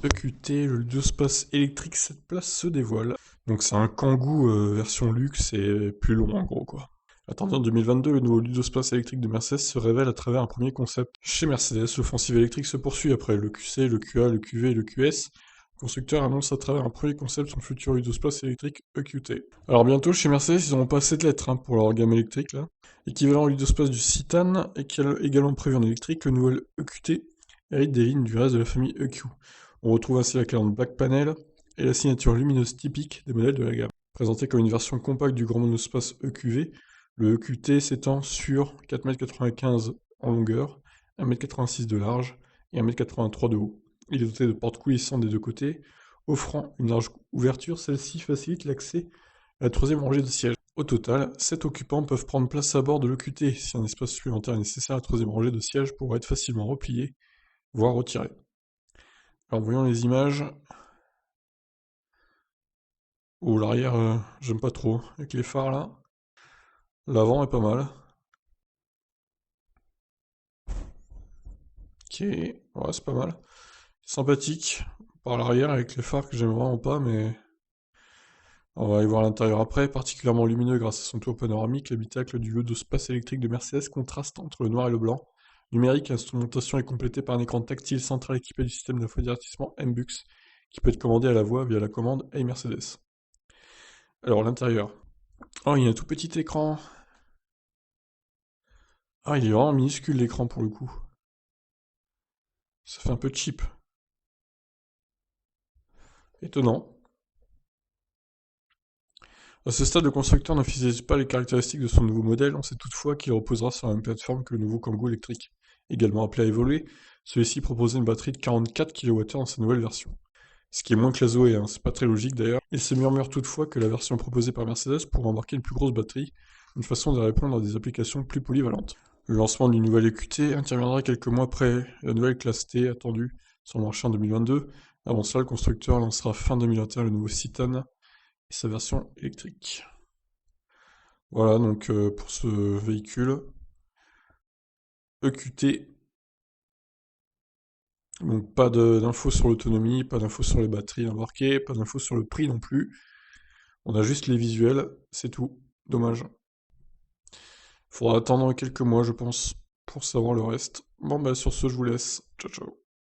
EQT, le Ludiospace électrique 7 places se dévoile. Donc c'est un Kangoo version luxe et plus long en gros quoi. Attendu en 2022, le nouveau Ludiospace électrique de Mercedes se révèle à travers un premier concept. Chez Mercedes, l'offensive électrique se poursuit après le QC, le QA, le QV et le QS. Le constructeur annonce à travers un premier concept son futur Ludiospace électrique EQT. Alors bientôt, chez Mercedes, ils n'auront pas assez de lettres pour leur gamme électrique là. Équivalent au Ludiospace du Citan, et qui est également prévu en électrique, le nouvel EQT hérite des lignes du reste de la famille EQ. On retrouve ainsi la calandre Black Panel et la signature lumineuse typique des modèles de la gamme. Présenté comme une version compacte du grand monospace EQV, le EQT s'étend sur 4,95 m en longueur, 1,86 m de large et 1,83 m de haut. Il est doté de portes coulissantes des deux côtés, offrant une large ouverture. Celle-ci facilite l'accès à la troisième rangée de sièges. Au total, 7 occupants peuvent prendre place à bord de l'EQT si un espace supplémentaire est nécessaire. La troisième rangée de sièges pourra être facilement repliée, voire retirée. Alors voyons les images. Oh, l'arrière, j'aime pas trop. Avec les phares là. L'avant est pas mal. Ok, ouais, c'est pas mal. Sympathique. Par l'arrière avec les phares que j'aime vraiment pas, mais on va aller voir l'intérieur après. Particulièrement lumineux grâce à son toit panoramique, l'habitacle du Ludiospace électrique de Mercedes contraste entre le noir et le blanc. Numérique, l'instrumentation est complétée par un écran tactile central équipé du système d'infodivertissement MBUX, qui peut être commandé à la voix via la commande Hey Mercedes. Alors l'intérieur. Oh, il y a un tout petit écran. Ah, il est vraiment minuscule l'écran pour le coup. Ça fait un peu cheap. Étonnant. À ce stade, le constructeur n'officialise pas les caractéristiques de son nouveau modèle, on sait toutefois qu'il reposera sur la même plateforme que le nouveau Kangoo électrique. Également appelé à évoluer, celui-ci proposait une batterie de 44 kWh dans sa nouvelle version. Ce qui est moins que la Zoé, c'est pas très logique d'ailleurs. Il se murmure toutefois que la version proposée par Mercedes pourrait embarquer une plus grosse batterie, une façon de répondre à des applications plus polyvalentes. Le lancement du nouvel EQT interviendra quelques mois après la nouvelle classe T attendue sur le marché en 2022. Avant cela, le constructeur lancera fin 2021 le nouveau Citan et sa version électrique. Voilà donc pour ce véhicule EQT. Donc pas d'infos sur l'autonomie, pas d'infos sur les batteries embarquées, pas d'infos sur le prix non plus. On a juste les visuels, c'est tout. Dommage. Faudra attendre quelques mois je pense pour savoir le reste. Bon bah sur ce je vous laisse. Ciao ciao.